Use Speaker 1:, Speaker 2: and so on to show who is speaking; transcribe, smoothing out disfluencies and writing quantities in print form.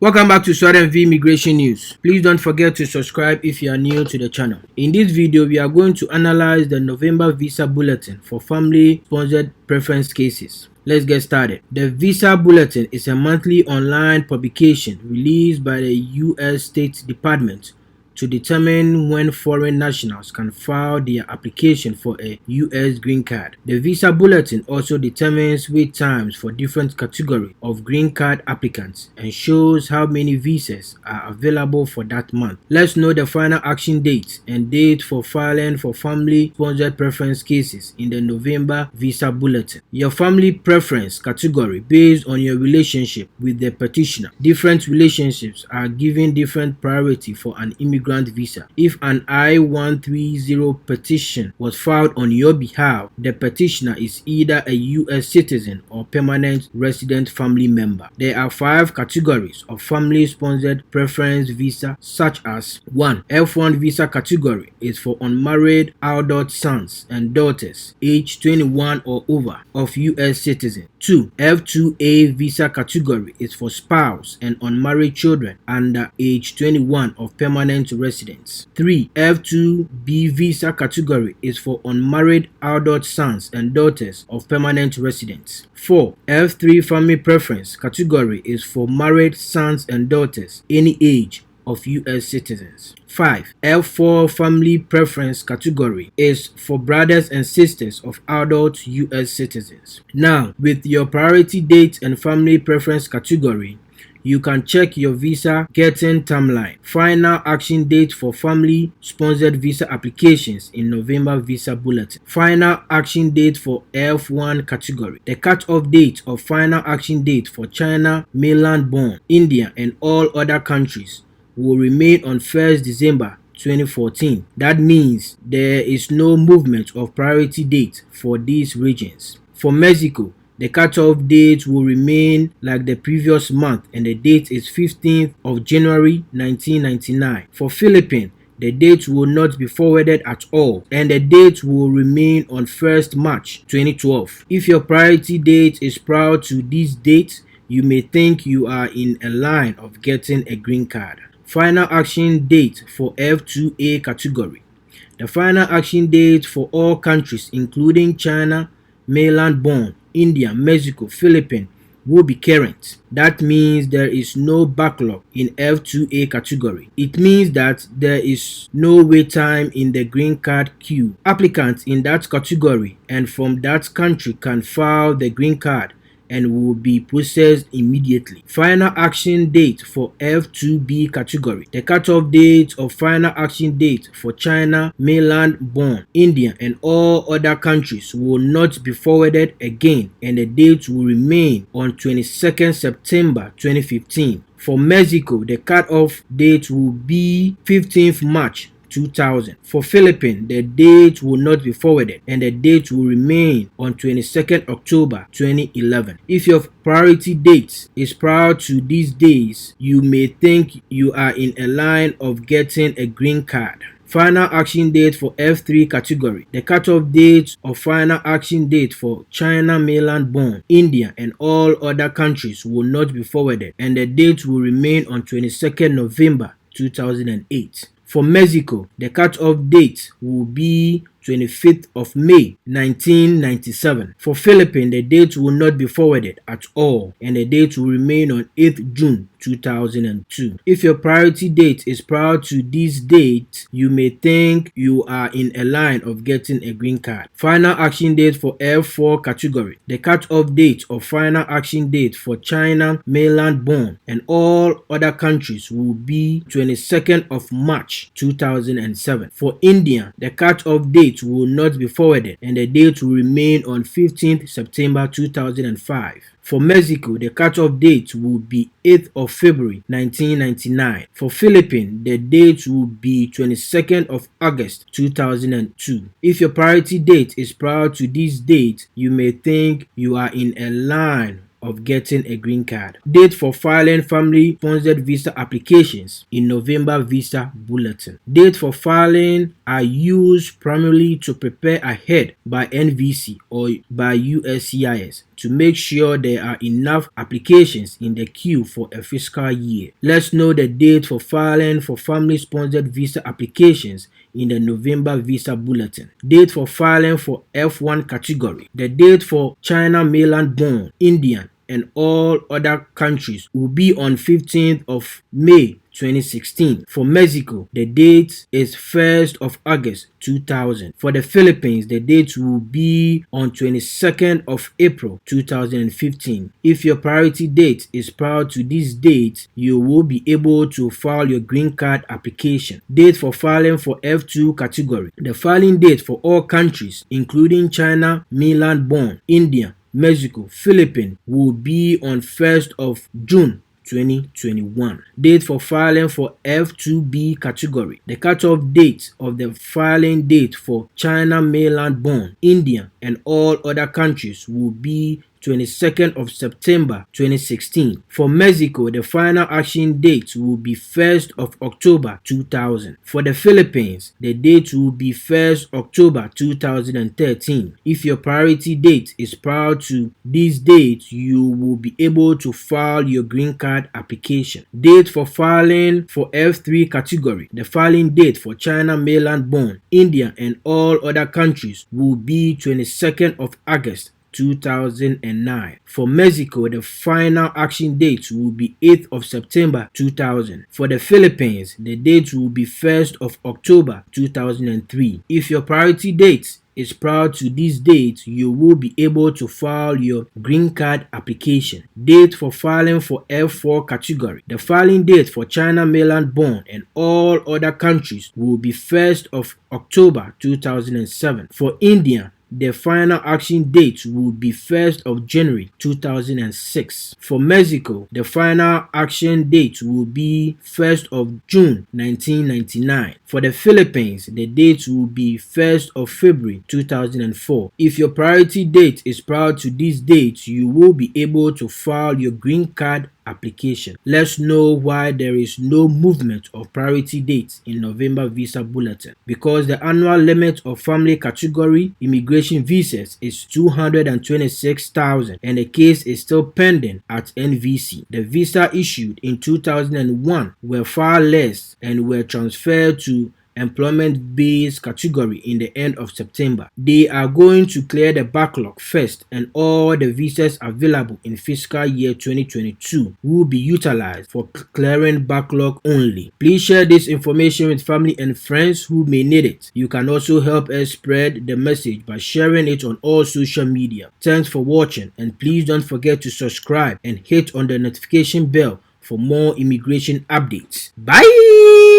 Speaker 1: Welcome back to Swat&Vee Immigration News. Please don't forget to subscribe if you are new to the channel. In this video, we are going to analyze the November Visa Bulletin for family-sponsored preference cases. Let's get started. The Visa Bulletin is a monthly online publication released by the U.S. State Department to determine when foreign nationals can file their application for a U.S. green card. The Visa Bulletin also determines wait times for different categories of green card applicants and shows how many visas are available for that month. Let's know the final action date and date for filing for family-sponsored preference cases in the November Visa Bulletin. Your family preference category based on your relationship with the petitioner. Different relationships are given different priority for an immigrant visa. If an I-130 petition was filed on your behalf, the petitioner is either a U.S. citizen or permanent resident family member. There are 5 categories of family-sponsored preference visa, such as 1. F1 visa category is for unmarried adult sons and daughters age 21 or over of U.S. citizens. 2. F2A visa category is for spouse and unmarried children under age 21 of permanent residents. 3. F2B visa category is for unmarried adult sons and daughters of permanent residents. 4. F3 family preference category is for married sons and daughters any age of U.S. citizens. 5. F4 family preference category is for brothers and sisters of adult U.S. citizens. Now, with your priority date and family preference category, you can check your visa getting timeline. Final action date for family-sponsored visa applications in November Visa Bulletin. Final action date for F1 category. The cut-off date of final action date for China, mainland born, India, and all other countries will remain on 1st December 2014. That means there is no movement of priority date for these regions. For Mexico, the cutoff date will remain like the previous month and the date is 15th of January 1999. For Philippines, the date will not be forwarded at all and the date will remain on 1st March 2012. If your priority date is prior to this date, you may think you are in a line of getting a green card. Final action date for F2A category. The final action date for all countries including China, mainland born, India, Mexico, Philippines will be current. That means there is no backlog in F2A category. It means that there is no wait time in the green card queue. Applicants in that category and from that country can file the green card and will be processed immediately. Final action date for F2B category. The cutoff date of final action date for China, mainland born, India, and all other countries will not be forwarded again and the date will remain on 22nd September 2015. For Mexico, the cutoff date will be 15th March 2000. For Philippines, the date will not be forwarded and the date will remain on 22nd October 2011. If your priority date is prior to these days, you may think you are in a line of getting a green card. Final action date for F3 category. The cutoff date of final action date for China, mainland born, India, and all other countries will not be forwarded and the date will remain on 22nd November 2008. For Mexico, the cutoff date will be 25th of May 1997. For Philippines, the date will not be forwarded at all and the date will remain on 8th June 2002. If your priority date is prior to this date, you may think you are in a line of getting a green card. Final action date for F4 category. The cutoff date of final action date for China, mainland born, and all other countries will be 22nd of March 2007. For India, the cutoff date will not be forwarded and the date will remain on 15th September 2005. For Mexico, the cutoff date will be 8th of February 1999. For Philippines, the date will be 22nd of August 2002. If your priority date is prior to this date, you may think you are in a line of getting a green card. Date for filing family-sponsored visa applications in November Visa Bulletin. Date for filing are used primarily to prepare ahead by NVC or by USCIS to make sure there are enough applications in the queue for a fiscal year. Let's know the date for filing for family-sponsored visa applications in the November Visa Bulletin. Date for filing for F1 category. The date for China mainland-born, Indian, and all other countries will be on 15th of May 2016. For Mexico, the date is 1st of August 2000. For the Philippines, the date will be on 22nd of April 2015. If your priority date is prior to this date, you will be able to file your green card application. Date for filing for F2 category. The filing date for all countries, including China, mainland-born, India, Mexico, Philippines, will be on 1st of June 2021. Date for filing for F2B category. The cutoff date of the filing date for China mainland-born, India, and all other countries will be 22nd of September 2016. For Mexico, the final action date will be 1st of October 2000. For the Philippines, the date will be 1st October 2013. If your priority date is prior to this date, you will be able to file your green card application. Date for filing for F3 category. The filing date for China mainland-born, India, and all other countries will be 22nd of August 2009. For Mexico, the final action date will be 8th of September 2000. For the Philippines, the date will be 1st of October 2003. If your priority date is prior to this date, you will be able to file your green card application. Date for filing for F4 category. The filing date for China mainland-born and all other countries will be 1st of October 2007. For India, the final action date will be 1st of January 2006. For Mexico, the final action date will be 1st of June 1999. For the Philippines, the date will be 1st of February 2004. If your priority date is prior to this date, you will be able to file your green card application. Let's know why there is no movement of priority dates in November Visa Bulletin. Because the annual limit of family category immigration visas is 226,000 and the case is still pending at NVC. The visa issued in 2001 were far less and were transferred to employment-based category in the end of September. They are going to clear the backlog first, and all the visas available in fiscal year 2022 will be utilized for clearing backlog only. Please share this information with family and friends who may need it. You can also help us spread the message by sharing it on all social media. Thanks for watching, and please don't forget to subscribe and hit on the notification bell for more immigration updates. Bye!